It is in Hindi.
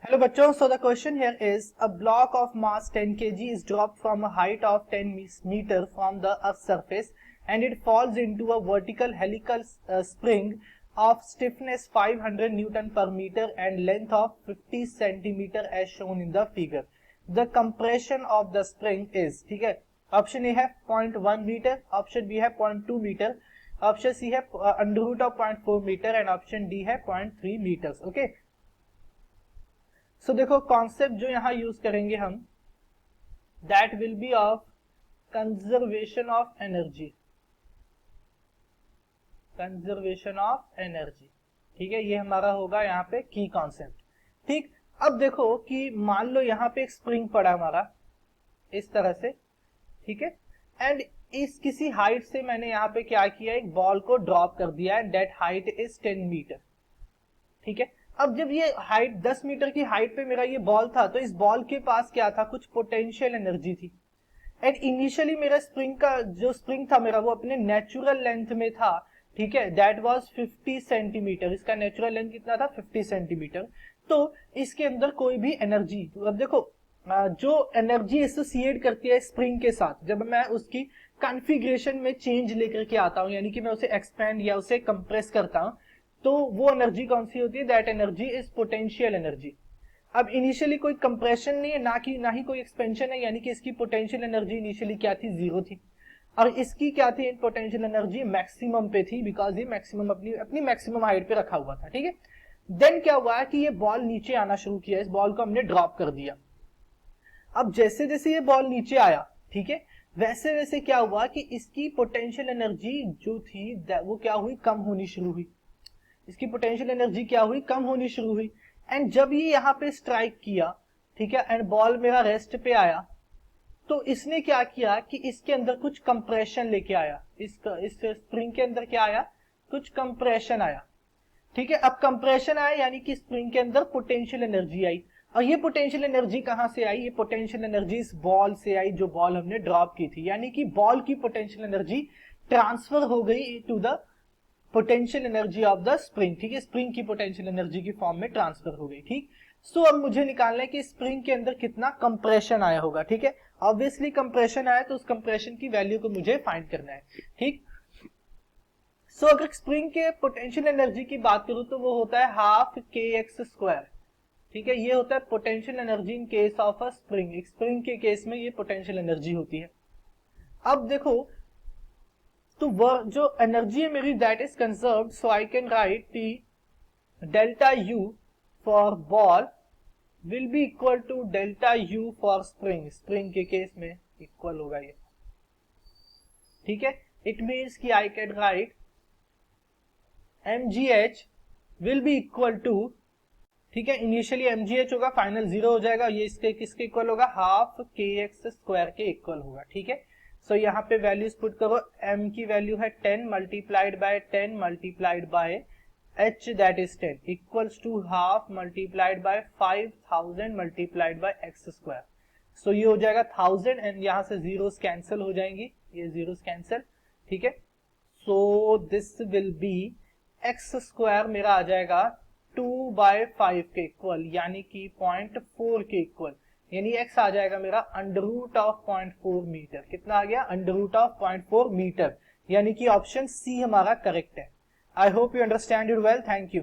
Hello बच्चों, so the question here is a block of mass 10 kg is dropped from a height of 10 meter from the earth's surface and it falls into a vertical helical spring of stiffness 500 Newton per meter and length of 50 centimeter as shown in the figure. The compression of the spring is, ठीक है, ऑप्शन ए है 0.1 मीटर, ऑप्शन बी है 0.2 मीटर, ऑप्शन सी है under root of 0.4 meter and option D है 0.3 मीटर्स. ओके, सो देखो कॉन्सेप्ट जो यहां यूज करेंगे हम, that will be of conservation of energy. Conservation of energy, ठीक है, ये हमारा होगा यहाँ पे की कॉन्सेप्ट. ठीक, अब देखो कि मान लो यहाँ पे एक स्प्रिंग पड़ा हमारा इस तरह से, ठीक है, एंड इस किसी हाइट से मैंने यहाँ पे क्या किया, एक बॉल को ड्रॉप कर दिया है. That height is 10 meter. ठीक है, अब जब ये हाइट 10 मीटर की हाइट पे मेरा ये बॉल था, तो इस बॉल के पास क्या था, कुछ पोटेंशियल एनर्जी थी. एंड इनिशियली मेरा स्प्रिंग का जो स्प्रिंग था मेरा, वो अपने नेचुरल लेंथ में था. ठीक है, दैट वाज 50 सेंटीमीटर. इसका नेचुरल लेंथ कितना था, 50 सेंटीमीटर. तो इसके अंदर कोई भी एनर्जी, अब देखो जो एनर्जी एसोसिएट करती है स्प्रिंग के साथ, जब मैं उसकी कॉन्फ़िगरेशन में चेंज लेकर के आता हूं, यानी कि मैं उसे एक्सपेंड या उसे कंप्रेस करता हूं, तो वो एनर्जी कौन सी होती है, that energy is potential energy. अब इनिशियली कोई कंप्रेशन नहीं है, ना ही कोई एक्सपेंशन है, यानी कि इसकी पोटेंशियल एनर्जी इनिशियली क्या थी, जीरो थी. और इसकी क्या थी, पोटेंशियल एनर्जी मैक्सिमम पे थी, बिकॉज ये मैक्सिमम अपनी मैक्सिमम हाइट पे रखा हुआ था. ठीक है, देन क्या हुआ कि ये बॉल नीचे आना शुरू किया, इस बॉल को हमने ड्रॉप कर दिया. अब जैसे जैसे ये बॉल नीचे आया, ठीक है, वैसे वैसे क्या हुआ कि इसकी पोटेंशियल एनर्जी जो थी वो क्या हुई, कम होनी शुरू हुई. इसकी पोटेंशियल एनर्जी क्या हुई, कम होनी शुरू हुई. एंड जब ये यहाँ पे स्ट्राइक किया, ठीक है, एंड बॉल मेरा रेस्ट पे आया, तो इसने क्या किया कि इसके अंदर कुछ कंप्रेशन लेके आया. इस स्प्रिंग के अंदर क्या आया, कुछ कंप्रेशन आया. ठीक है, अब कंप्रेशन आया यानी कि स्प्रिंग के अंदर पोटेंशियल एनर्जी आई. और ये पोटेंशियल एनर्जी कहां से आई, ये पोटेंशियल एनर्जी इस बॉल से आई जो बॉल हमने ड्रॉप की थी. यानी कि बॉल की पोटेंशियल एनर्जी ट्रांसफर हो गई to the potential energy of the spring. ठीक है, स्प्रिंग की पोटेंशियल एनर्जी की फॉर्म में ट्रांसफर हो गई. ठीक, सो अब मुझे निकालना है कि स्प्रिंग के अंदर कितना कंप्रेशन आया होगा. ठीक है, ऑब्वियसली कंप्रेशन आया तो उस कंप्रेशन की वैल्यू को मुझे फाइंड करना है. ठीक, सो अगर स्प्रिंग के पोटेंशियल एनर्जी की बात करूं तो वो होता है हाफ के एक्स स्क्वायर. ठीक है, ये होता है potential energy in case of a spring. Spring के केस में ये पोटेंशियल एनर्जी होती है. अब देखो, तो वह जो एनर्जी है मेरी, that is conserved, so I can write T delta U for ball will be equal to delta U for spring. Spring के केस में इक्वल होगा ये. ठीक है, इट मीन्स कि I can write mgh will be equal to, ठीक है, इनिशियली mgh होगा, फाइनल जीरो हो जाएगा, ये इसके किसके इक्वल होगा, हाफ के एक्स स्क्वायर के इक्वल होगा. ठीक है, सो यहाँ पे वैल्यूज पुट करो. m की वैल्यू है 10 multiplied by 10 multiplied by h, that is 10 equals to half multiplied by 5000 multiplied by x square. So ये हो जाएगा 1000 एंड यहाँ से जीरोस कैंसिल हो जाएंगी, ये जीरोस कैंसिल. ठीक है, so this will be x square मेरा आ जाएगा 2/5 के इक्वल, यानी कि 0.4 के इक्वल, यानी x आ जाएगा मेरा अंडर रूट ऑफ 0.4 मीटर. कितना आ गया, अंडर रूट ऑफ 0.4 मीटर, यानी कि ऑप्शन सी हमारा करेक्ट है. I hope you understand it well. Thank you.